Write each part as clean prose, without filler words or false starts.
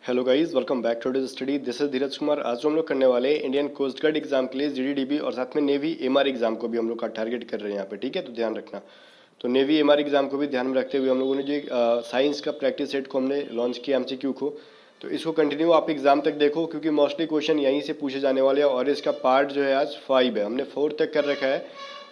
Hello guys, welcome back to study. This is Dheeraj Kumar. आज जो हम लोग करने वाले हैं इंडियन कोस्ट गार्ड एग्जाम के लिए जीडीडीबी और साथ में नेवी एमआर एग्जाम को भी हम लोग का टारगेट कर रहे हैं यहाँ पे, ठीक है। तो ध्यान रखना। तो नेवी एमआर एग्जाम को भी ध्यान में रखते हुए हम लोगों ने जो साइंस का प्रैक्टिस सेट को हमने लॉन्च किया एमसीक्यू को, तो इसको कंटिन्यू आप एग्जाम तक देखो क्योंकि मोस्टली क्वेश्चन यहीं से पूछे जाने वाले हैं। और इसका पार्ट जो है आज 5 है, हमने 4 तक कर रखा है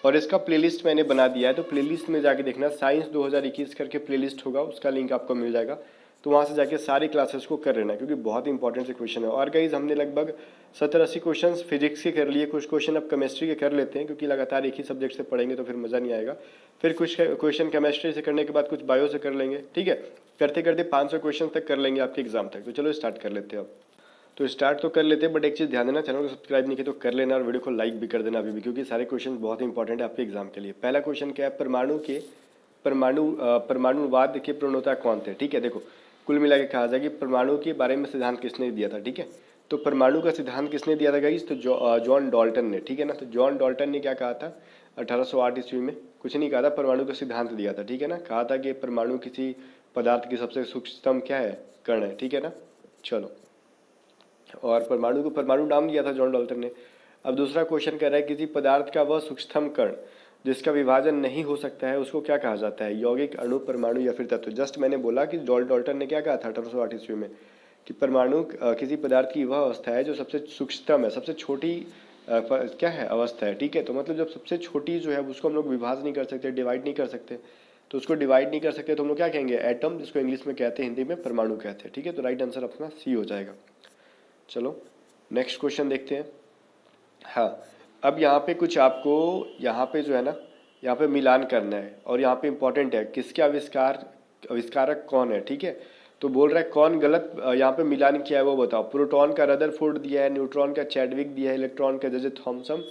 और इसका प्लेलिस्ट मैंने बना दिया है। तो प्लेलिस्ट में जाके देखना, साइंस 2021 करके प्लेलिस्ट होगा, उसका लिंक आपको मिल जाएगा। तो वहाँ से जाके सारी क्लासेस को कर लेना क्योंकि बहुत इंपॉर्टेंट से क्वेश्चन है। और गाइज हमने लगभग 70-80 क्वेश्चन फिजिक्स के कर लिए, कुछ क्वेश्चन अब केमिस्ट्री के कर लेते हैं क्योंकि लगातार एक ही सब्जेक्ट से पढ़ेंगे तो फिर मज़ा नहीं आएगा। फिर कुछ क्वेश्चन केमिस्ट्री से करने के बाद कुछ बायो से कर लेंगे, ठीक है। करते करते 500 क्वेश्चन तक कर लेंगे आपके एग्जाम तक। तो चलो स्टार्ट कर लेते हैं अब। तो स्टार्ट तो कर लेते हैं, बट एक चीज़ ध्यान देना, चैनल को सब्सक्राइब नहीं किया तो कर लेना और वीडियो को लाइक भी कर देना अभी भी, क्योंकि सारे क्वेश्चन बहुत इंपॉर्टेंट है आपके एग्जाम के लिए। पहला क्वेश्चन क्या है, परमाणुवाद के प्रणेता कौन थे, ठीक है। देखो, कुल मिला के कहा जाए कि परमाणु के बारे में सिद्धांत किसने दिया था, ठीक है। तो परमाणु का सिद्धांत किसने दिया था गाइस, तो जॉन डाल्टन ने, ठीक है ना। तो जॉन डाल्टन ने क्या कहा था 1808 ईस्वी में, कुछ नहीं कहा था, परमाणु का सिद्धांत दिया था, ठीक है ना। कहा था कि परमाणु किसी पदार्थ की सबसे सूक्ष्मतम क्या है, कण है, ठीक है ना। चलो, और परमाणु को परमाणु नाम दिया था जॉन डाल्टन ने। अब दूसरा क्वेश्चन कह रहा है किसी पदार्थ का वह सूक्ष्मतम कण जिसका विभाजन नहीं हो सकता है उसको क्या कहा जाता है, यौगिक, अणु, परमाणु या फिर तत्व। जस्ट मैंने बोला कि जॉन डाल्टन ने क्या कहा था 1808 ईस्वी में कि परमाणु किसी पदार्थ की वह अवस्था है जो सबसे सूक्ष्मतम है, सबसे छोटी क्या है, अवस्था है, ठीक है। तो मतलब जब सबसे छोटी जो है उसको हम लोग विभाजन नहीं कर सकते, डिवाइड नहीं कर सकते, तो उसको डिवाइड नहीं कर सकते तो हम लोग क्या कहेंगे, एटम, जिसको इंग्लिश में कहते हैं, हिंदी में परमाणु कहते हैं, ठीक है। तो राइट आंसर अपना सी हो जाएगा। चलो नेक्स्ट क्वेश्चन देखते हैं। हाँ, अब यहाँ पे कुछ आपको, यहाँ पे जो है ना, यहाँ पे मिलान करना है और यहाँ पे इंपॉर्टेंट है किसके आविष्कारक कौन है, ठीक है। तो बोल रहा है कौन गलत यहाँ पे मिलान किया है वो बताओ। प्रोटॉन का रदरफोर्ड दिया है, न्यूट्रॉन का चैडविक दिया है, इलेक्ट्रॉन का जे थॉमसन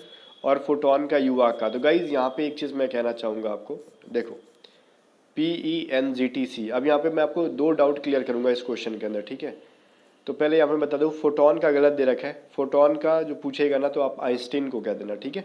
और फोटोन का युवा का। तो गाइज यहाँ पे एक चीज़ मैं कहना चाहूँगा आपको, देखो PENGTC। अब यहाँ पे मैं आपको 2 डाउट क्लियर करूँगा इस क्वेश्चन के अंदर, ठीक है। तो पहले यहाँ पे बता दूँ, फोटोन का गलत दे रखा है। फोटोन का जो पूछेगा ना तो आप आइंस्टीन को कह देना, ठीक है।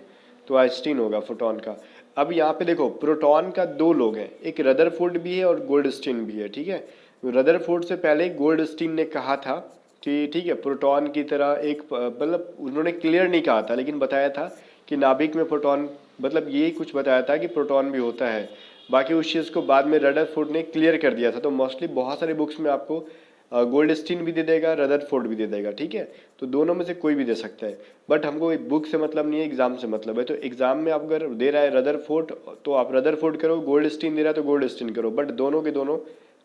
तो आइंस्टीन होगा फोटोन का। अब यहाँ पे देखो, प्रोटॉन का 2 लोग हैं, एक रदरफोर्ड भी है और गोल्डस्टीन भी है, ठीक है। रदरफोर्ड से पहले गोल्डस्टीन ने कहा था कि ठीक है, प्रोटॉन की तरह एक, मतलब उन्होंने क्लियर नहीं कहा था लेकिन बताया था कि नाभिक में प्रोटॉन, मतलब ये कुछ बताया था कि प्रोटॉन भी होता है। बाकी उस चीज़ को बाद में रदरफोर्ड ने क्लियर कर दिया था। तो मोस्टली बहुत सारे बुक्स में आपको गोल्डस्टीन भी दे देगा, रदरफोर्ड भी दे देगा, ठीक है। तो दोनों में से कोई भी दे सकता है, बट हमको बुक से मतलब नहीं है, एग्जाम से मतलब है। तो एग्जाम में आप अगर दे रहा है रदरफोर्ड तो आप रदरफोर्ड करो, गोल्डस्टीन दे रहा है तो गोल्डस्टीन करो, बट दोनों के दोनों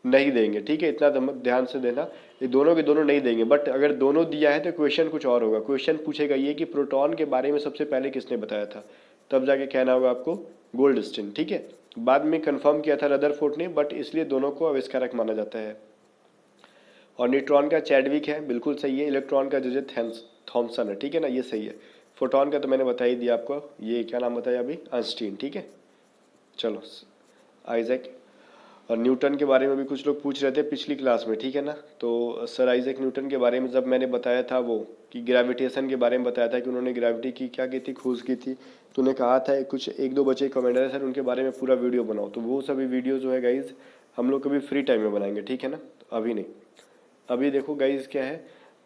नहीं देंगे, ठीक है। इतना ध्यान से देना, ये दोनों के दोनों नहीं देंगे। बट अगर दोनों दिया है तो क्वेश्चन कुछ और होगा। क्वेश्चन पूछेगा ये कि प्रोटॉन के बारे में सबसे पहले किसने बताया था, तब जाके कहना होगा आपको गोल्डस्टीन, ठीक है। बाद में कंफर्म किया था रदरफोर्ड ने, बट इसलिए दोनों को आविष्कारक माना जाता है। और न्यूट्रॉन का चैडविक है, बिल्कुल सही है। इलेक्ट्रॉन का जे थॉमसन है, ठीक है ना, ये सही है। फोटोन का तो मैंने बता ही दिया आपको, ये क्या नाम बताया अभी, आइंस्टीन, ठीक है। चलो, आइजैक और न्यूटन के बारे में भी कुछ लोग पूछ रहे थे पिछली क्लास में, ठीक है ना। तो सर आइजैक न्यूटन के बारे में जब मैंने बताया था वो कि ग्रेविटेशन के बारे में बताया था कि उन्होंने ग्रेविटी की क्या की थी, खोज की थी, तो उन्हें कहा था कुछ 1-2 बच्चे कमेंट है सर उनके बारे में पूरा वीडियो बनाओ। तो वो सभी वीडियो जो है गाइज हम लोग कभी फ्री टाइम में बनाएंगे, ठीक है ना, तो अभी नहीं। अभी देखो गाइज क्या है,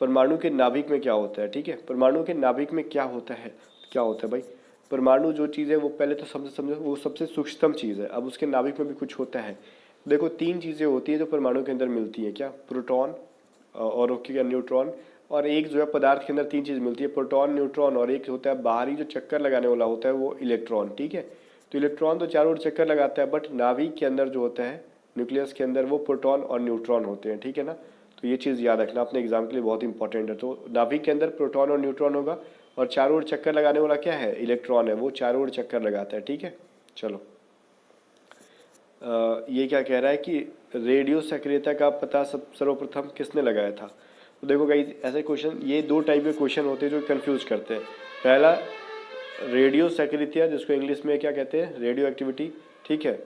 परमाणु के नाभिक में क्या होता है, ठीक है। परमाणु के नाभिक में क्या होता है, क्या होता है भाई, परमाणु जो चीज़ है वो पहले तो समझो वो सबसे सूक्ष्मतम चीज़ है। अब उसके नाभिक में भी कुछ होता है। देखो 3 चीज़ें होती है जो परमाणु के अंदर मिलती है, क्या, प्रोटॉन और क्या, न्यूट्रॉन, और एक जो है पदार्थ के अंदर 3 चीज़ मिलती है, प्रोटॉन, न्यूट्रॉन और एक होता है बाहरी जो चक्कर लगाने वाला होता है वो इलेक्ट्रॉन, ठीक है। तो इलेक्ट्रॉन तो चारों ओर चक्कर लगाता है, बट नाभिक के अंदर जो होता है, न्यूक्लियस के अंदर, वो प्रोटॉन और न्यूट्रॉन होते हैं, ठीक है ना। तो ये चीज़ याद रखना अपने एग्जाम के लिए, बहुत इंपॉर्टेंट है। तो नाभिक के अंदर प्रोटॉन और न्यूट्रॉन होगा और चारों ओर चक्कर लगाने वाला क्या है, इलेक्ट्रॉन है, वो चारों ओर चक्कर लगाता है, ठीक है। चलो, ये क्या कह रहा है कि रेडियो सक्रियता का पता सर्वप्रथम किसने लगाया था। तो देखो गाइस, ऐसे क्वेश्चन, ये 2 टाइप के क्वेश्चन होते हैं जो कंफ्यूज करते हैं। पहला रेडियो सक्रियता, जिसको इंग्लिश में क्या कहते हैं, रेडियो एक्टिविटी, ठीक है।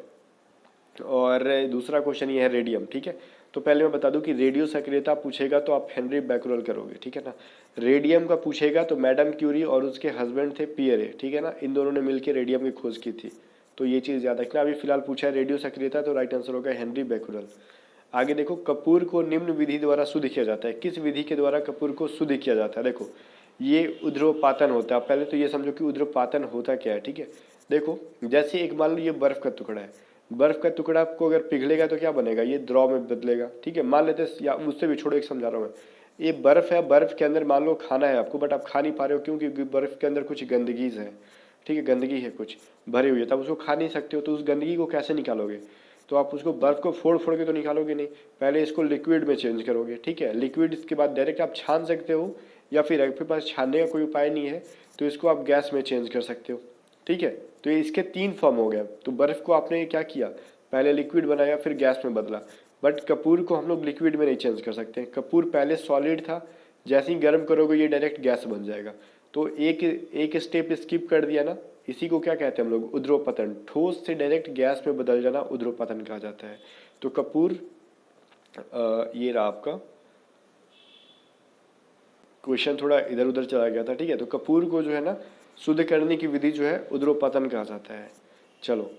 और दूसरा क्वेश्चन ये है रेडियम, ठीक है। तो पहले मैं बता दूं कि रेडियो सक्रियता पूछेगा तो आप हेनरी बैक्यूरेल करोगे, ठीक है ना। रेडियम का पूछेगा तो मैडम क्यूरी और उसके हस्बैंड थे पियरे, ठीक है ना, इन दोनों ने मिलकर रेडियम की खोज की थी। तो ये चीज़ याद रखना। अभी फिलहाल पूछा है रेडियो सक्रियता, तो राइट आंसर होगा हेनरी बैक्यूरेल। आगे देखो, कपूर को निम्न विधि द्वारा शुद्ध किया जाता है। किस विधि के द्वारा कपूर को शुद्ध किया जाता है? देखो, ये उध्र्वपातन होता है। पहले तो ये समझो कि उध्र्वपातन होता क्या है, ठीक है। देखो, जैसे एक मान लो ये बर्फ का टुकड़ा है, बर्फ का टुकड़ा को अगर पिघलेगा तो क्या बनेगा, ये द्रव में बदलेगा, ठीक है। मान लेते हैं, या उससे भी छोड़ो, एक समझा रहा हूँ मैं। ये बर्फ है, बर्फ के अंदर मान लो खाना है आपको, बट आप खा नहीं पा रहे हो, क्यों? क्योंकि बर्फ के अंदर कुछ गंदगी है, ठीक है, गंदगी है कुछ भरी हुई है, तब उसको खा नहीं सकते हो। तो उस गंदगी को कैसे निकालोगे? तो आप उसको बर्फ को फोड़ फोड़ के तो निकालोगे नहीं, पहले इसको लिक्विड में चेंज करोगे, ठीक है। लिक्विड इसके बाद डायरेक्ट आप छान सकते हो, या फिर आपके पास छानने का कोई उपाय नहीं है तो इसको आप गैस में चेंज कर सकते हो, ठीक है। तो ये इसके 3 फॉर्म हो गया। तो बर्फ को आपने क्या किया, पहले लिक्विड बनाया, फिर गैस में बदला। बट कपूर को हम लोग लिक्विड में नहीं चेंज कर सकते। कपूर पहले सॉलिड था, जैसे ही गर्म करोगे ये डायरेक्ट गैस बन जाएगा। तो एक स्टेप स्किप कर दिया ना, इसी को क्या कहते हैं हम लोग, उध्र्वपतन। ठोस से डायरेक्ट गैस में बदल जाना उध्र्वपतन कहा जाता है। तो कपूर, ये रहा आपका क्वेश्चन, थोड़ा इधर उधर चला गया था, ठीक है। तो कपूर को जो है ना शुद्ध करने की विधि जो है उध्र्वपतन कहा जाता है। चलो,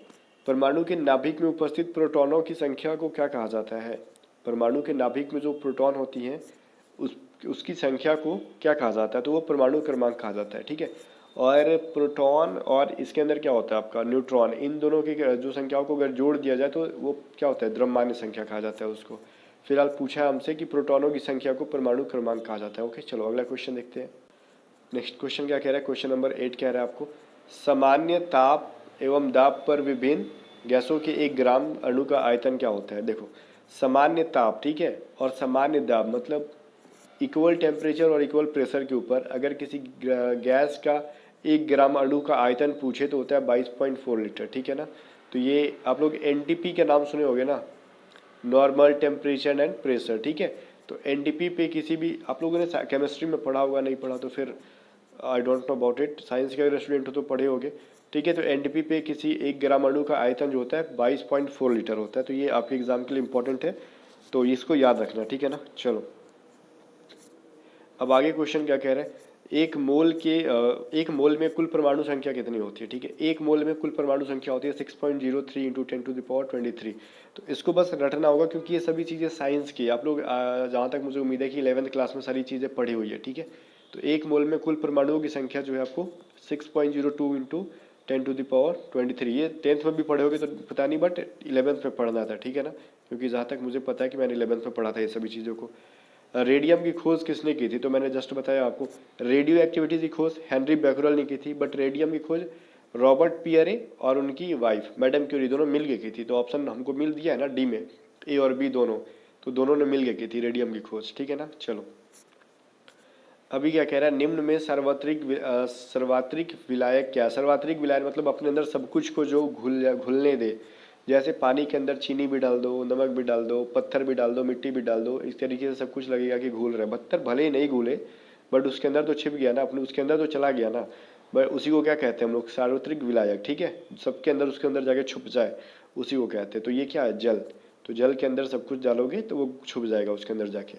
परमाणु के नाभिक में उपस्थित प्रोटॉनों की संख्या को क्या कहा जाता है? परमाणु के नाभिक में जो प्रोटॉन होती हैं उसकी संख्या को क्या कहा जाता है? तो वो परमाणु क्रमांक कहा जाता है, ठीक है। और प्रोटॉन और इसके अंदर क्या होता है आपका न्यूट्रॉन, इन दोनों की जो संख्याओं को अगर जोड़ दिया जाए तो वो क्या होता है, द्रव्यमान्य संख्या कहा जाता है उसको। फिलहाल पूछा है हमसे कि प्रोटॉनों की संख्या को परमाणु क्रमांक कहा जाता है। ओके, चलो अगला क्वेश्चन देखते हैं। नेक्स्ट क्वेश्चन क्या कह रहा है, क्वेश्चन नंबर 8 कह रहा है आपको, सामान्य ताप एवं दाब पर विभिन्न गैसों के 1 ग्राम अणु का आयतन क्या होता है? देखो, सामान्य ताप, ठीक है, और सामान्य दाब मतलब इक्वल टेम्परेचर और इक्वल प्रेशर के ऊपर अगर किसी गैस का 1 ग्राम अणु का आयतन पूछे तो होता है 22.4 लीटर, ठीक है ना। तो ये आप लोग एनटीपी के नाम सुने होंगे ना, नॉर्मल टेम्परेचर एंड प्रेशर, ठीक है। तो एनटीपी पे किसी भी, आप लोगों ने केमिस्ट्री में पढ़ा होगा, नहीं पढ़ा तो फिर I don't know about it, science के अगर स्टूडेंट हो तो पढ़े होगे, ठीक है। तो एनटीपी पे किसी 1 ग्राम अणु का आयतन जो होता है 22.4 लीटर होता है। तो ये आपके एग्जाम के लिए इंपॉर्टेंट है, तो इसको याद रखना, ठीक है ना। चलो, अब आगे क्वेश्चन क्या कह रहा है, एक मोल में कुल परमाणु संख्या कितनी होती है? ठीक है, एक मोल में कुल परमाणु संख्या होती है 6.03 इंटू 10⁻23। तो इसको बस रटना होगा, क्योंकि ये सभी चीज़ें साइंस की, आप लोग जहाँ तक मुझे उम्मीद है कि 11th क्लास में सारी चीज़ें पढ़ी हुई है, ठीक है। तो एक मोल में कुल परमाणुओं की संख्या जो है आपको 6.02 इंटू 10⁻23, ये 10th में भी पढ़े होगे तो पता नहीं, बट 11th में पढ़ना था, ठीक है ना। क्योंकि जहाँ तक मुझे पता है कि मैंने 11th में पढ़ा था ये सभी चीज़ों को। रेडियम की खोज किसने की थी? तो मैंने जस्ट बताया आपको, रेडियो एक्टिविटी की खोज हेनरी बैकरल ने की थी, बट रेडियम की खोज रॉबर्ट पियरे और उनकी वाइफ मैडम क्यूरी दोनों मिल के की थी। तो ऑप्शन हमको मिल दिया है ना डी में, ए और बी दोनों, तो दोनों ने मिल के की थी रेडियम की खोज, ठीक है ना। चलो, अभी क्या कह रहा है, निम्न में सर्वात्रिक विलायक क्या? सर्वात्रिक विलायक मतलब अपने अंदर सब कुछ को जो घुलने दे, जैसे पानी के अंदर चीनी भी डाल दो, नमक भी डाल दो, पत्थर भी डाल दो, मिट्टी भी डाल दो, इस तरीके से सब कुछ लगेगा कि घुल रहा है। पत्थर भले ही नहीं घुले, बट उसके अंदर तो छिप गया ना, अपने उसके अंदर तो चला गया ना, बट उसी को क्या कहते हैं हम लोग, सार्वत्रिक विलायक, ठीक है। सबके अंदर उसके अंदर जाके छुप जाए, उसी को कहते हैं। तो ये क्या है, जल। तो जल के अंदर सब कुछ डालोगे तो वो छुप जाएगा उसके अंदर जाके।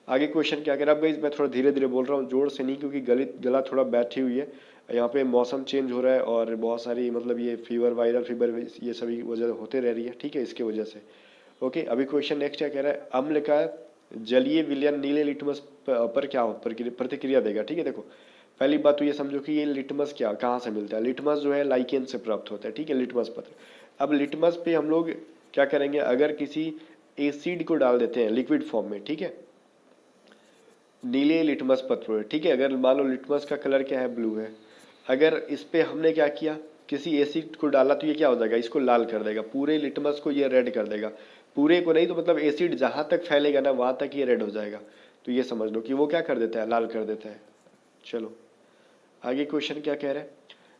आगे क्वेश्चन क्या कह रहा है भाई, मैं थोड़ा धीरे धीरे बोल रहा हूँ, जोर से नहीं, क्योंकि गला थोड़ा बैठी हुई है, यहाँ पे मौसम चेंज हो रहा है और बहुत सारी मतलब ये फीवर, वायरल फीवर, ये सभी वजह होते रह रही है, ठीक है, इसके वजह से। ओके, अभी क्वेश्चन नेक्स्ट क्या कह रहा है, अम्ल का जलीय विलयन नीले लिटमस पर क्या प्रतिक्रिया देगा? ठीक है, देखो, पहली बात तो ये समझो कि ये लिटमस क्या, कहाँ से मिलता है। लिटमस जो है लाइकेन से प्राप्त होता है, ठीक है, लिटमस पत्र। अब लिटमस पे हम लोग क्या करेंगे, अगर किसी एसिड को डाल देते हैं लिक्विड फॉर्म में, ठीक है, नीले लिटमस पत्र, ठीक है, अगर मान लो लिटमस का कलर क्या है, ब्लू है, अगर इस पे हमने क्या किया, किसी एसिड को डाला, तो ये क्या हो जाएगा, इसको लाल कर देगा, पूरे लिटमस को ये रेड कर देगा, पूरे को नहीं तो मतलब एसिड जहाँ तक फैलेगा ना वहाँ तक ये रेड हो जाएगा। तो ये समझ लो कि वो क्या कर देता है, लाल कर देता है। चलो, आगे क्वेश्चन क्या कह रहा है,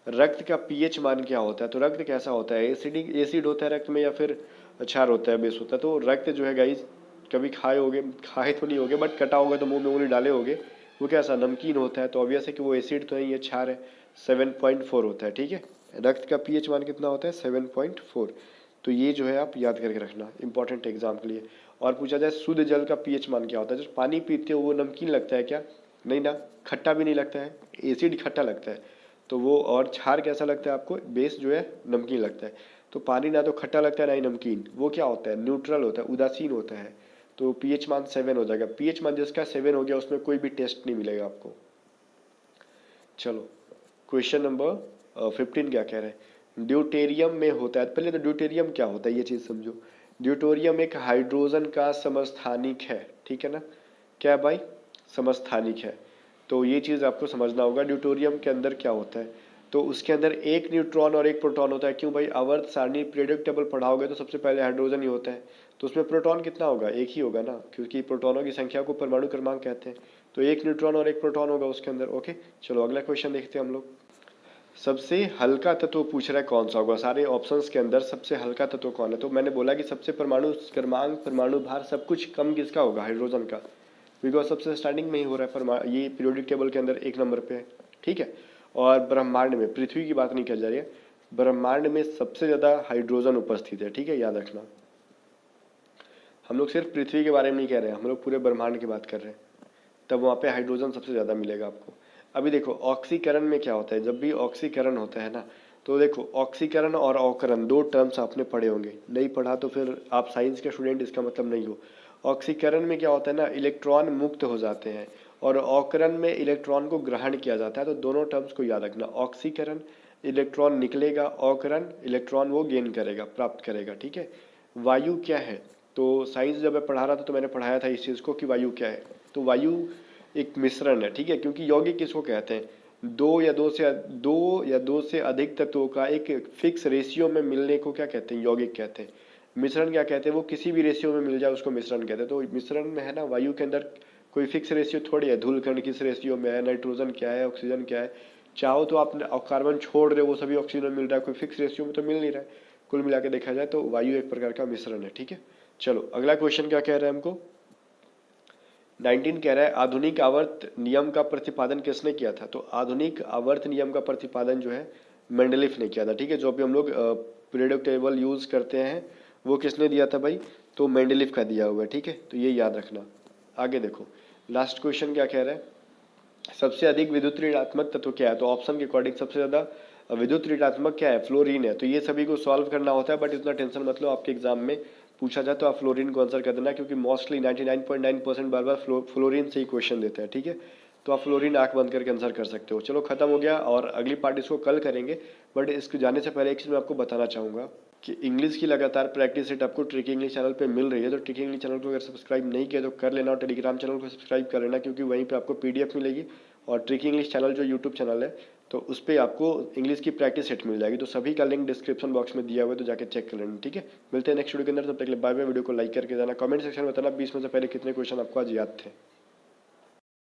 रक्त का पीएच मान क्या होता है? तो रक्त कैसा होता है, एसिड होता है रक्त में या फिर क्षार होता है, बेस होता है? तो रक्त जो है गाइस, कभी खाए तो नहीं होगे, बट कटा होगा तो मुंह में उंगली डाले होगे, वो कैसा, नमकीन होता है। तो ऑब्वियस है कि वो एसिड तो नहीं है, क्षार है। 7.4 होता है, ठीक है। रक्त का पीएच मान कितना होता है, 7.4। तो ये जो है आप याद करके रखना, इंपॉर्टेंट एग्जाम के लिए। और पूछा जाए शुद्ध जल का पीएच मान क्या होता है? जो पानी पीते हो वो नमकीन लगता है क्या? नहीं ना, खट्टा भी नहीं लगता है, एसिड खट्टा लगता है। तो वो, और क्षार कैसा लगता है आपको, बेस जो है नमकीन लगता है। तो तो पानी ना तो खट्टा लगता है ना ही नमकीन, वो क्या होता है, न्यूट्रल होता है, उदासीन होता है। तो पीएच मान 7 हो जाएगा। पीएच मान जिसका 7 हो गया उसमें कोई भी टेस्ट नहीं मिलेगा आपको। चलो क्वेश्चन नंबर 15 क्या कह रहे हैं, ड्यूटेरियम में होता है, पहले तो ड्यूटेरियम क्या होता है ये चीज़ समझो। ड्यूटेरियम एक हाइड्रोजन का समस्थानिक है, ठीक है ना, क्या है भाई, समस्थानिक है। तो ये चीज़ आपको समझना होगा, ड्यूटेरियम के अंदर क्या होता है। तो उसके अंदर एक न्यूट्रॉन और एक प्रोटॉन होता है। क्यों भाई, आवर्त सारणी पीरियोडिक टेबल पढ़ाओगे तो सबसे पहले हाइड्रोजन ही होता है, तो उसमें प्रोटॉन कितना होगा, एक ही होगा ना, क्योंकि प्रोटॉनों की संख्या को परमाणु क्रमांक कहते हैं। तो एक न्यूट्रॉन और एक प्रोटॉन होगा उसके अंदर। ओके, चलो अगला क्वेश्चन देखते हैं हम लोग। सबसे हल्का तत्व पूछ रहा है कौन सा होगा, सारे ऑप्शंस के अंदर सबसे हल्का तत्व कौन है। तो मैंने बोला कि सबसे परमाणु क्रमांक, परमाणु भार सब कुछ कम किसका होगा, हाइड्रोजन का, बिकॉज सबसे स्टार्टिंग में ही हो रहा है परमाणु, ये पीरियोडिक टेबल के अंदर एक नंबर पे है, ठीक है। और ब्रह्मांड में, पृथ्वी की बात नहीं की जा रही है, ब्रह्मांड में सबसे ज़्यादा हाइड्रोजन उपस्थित है, ठीक है, याद रखना। हम लोग सिर्फ पृथ्वी के बारे में नहीं कह रहे हैं, हम लोग पूरे ब्रह्मांड की बात कर रहे हैं, तब वहाँ पे हाइड्रोजन सबसे ज़्यादा मिलेगा आपको। अभी देखो ऑक्सीकरण में क्या होता है, जब भी ऑक्सीकरण होता है ना, तो देखो ऑक्सीकरण और अवकरण दो टर्म्स आपने पढ़े होंगे, नहीं पढ़ा तो फिर आप साइंस के स्टूडेंट इसका मतलब नहीं हो। ऑक्सीकरण में क्या होता है ना, इलेक्ट्रॉन मुक्त हो जाते हैं, और अवकरण में इलेक्ट्रॉन को ग्रहण किया जाता है। तो दोनों टर्म्स को याद रखना, ऑक्सीकरण इलेक्ट्रॉन निकलेगा, अवकरण इलेक्ट्रॉन वो गेन करेगा, प्राप्त करेगा, ठीक है। वायु क्या है, तो साइंस जब मैं पढ़ा रहा था तो मैंने पढ़ाया था इस चीज़ को कि वायु क्या है। तो वायु एक मिश्रण है, ठीक है, क्योंकि यौगिक किसको कहते हैं, दो या दो से अधिक तत्वों का एक फिक्स रेशियो में मिलने को क्या कहते हैं, यौगिक कहते हैं। मिश्रण क्या कहते हैं, वो किसी भी रेशियो में मिल जाए उसको मिश्रण कहते हैं। तो मिश्रण में है ना, वायु के अंदर कोई फिक्स रेशियो थोड़ी है, धूलकण किस रेशियो में है, नाइट्रोजन क्या है, ऑक्सीजन क्या है, चाहो तो आप कार्बन छोड़ रहे हो वो सभी ऑक्सीजन मिल रहा है, कोई फिक्स रेशियो में तो मिल नहीं रहा है। कुल मिला के देखा जाए तो वायु एक प्रकार का मिश्रण है, ठीक है। चलो अगला क्वेश्चन क्या कह रहे हैं हमको, 19 कह रहा है आधुनिक आवर्त नियम का प्रतिपादन किसने किया था। तो आधुनिक आवर्त नियम का प्रतिपादन जो है मेंडलीफ ने किया था, ठीक है। जो भी हम लोग पीरियोडिक टेबल यूज करते हैं वो किसने दिया था भाई, तो मेंडलीफ का दिया हुआ है, ठीक है, तो ये याद रखना। आगे देखो लास्ट क्वेश्चन क्या कह रहा है, सबसे अधिक विद्युत ऋणात्मक तत्व क्या है। तो ऑप्शन के अकॉर्डिंग सबसे ज्यादा विद्युत ऋणात्मक क्या है, फ्लोरीन है। तो ये सभी को सॉल्व करना होता है, बट इतना टेंशन मत लो, आपके एग्जाम में पूछा जाए तो आप फ्लोरीन को आंसर कर देना, क्योंकि मोस्टली 99.9% बार बार फ्लोरीन से ही क्वेश्चन देते हैं, ठीक है। तो आप फ्लोरीन आंख बंद करके आंसर कर सकते हो। चलो खत्म हो गया, और अगली पार्ट इसको कल करेंगे। बट इसको जाने से पहले एक चीज़ मैं आपको बताना चाहूँगा कि इंग्लिश की लगातार प्रैक्टिस सेट आपको ट्रिकी इंग्लिश चैनल पे मिल रही है। तो ट्रिकी इंग्लिश चैनल को अगर सब्सक्राइब नहीं किया तो कर लेना, और टेलीग्राम चैनल को सब्सक्राइब कर लेना, क्योंकि वहीं पे आपको पीडीएफ मिलेगी। और ट्रिकी इंग्लिश चैनल जो यूट्यूब चैनल है, तो उस पर आपको इंग्लिश की प्रैक्टिस सेट मिल जाएगी। तो सभी का लिंक डिस्क्रिप्शन बॉक्स में दिया हुआ है, तो जाके चेक कर लेना, ठीक है। मिलते हैं नेक्स्ट वीडियो के अंदर, तब तक के लिए बाय बाय। वीडियो को लाइक करके जाना, कमेंट सेक्शन में बताना 20 में से पहले कितने क्वेश्चन आपको आज याद थे।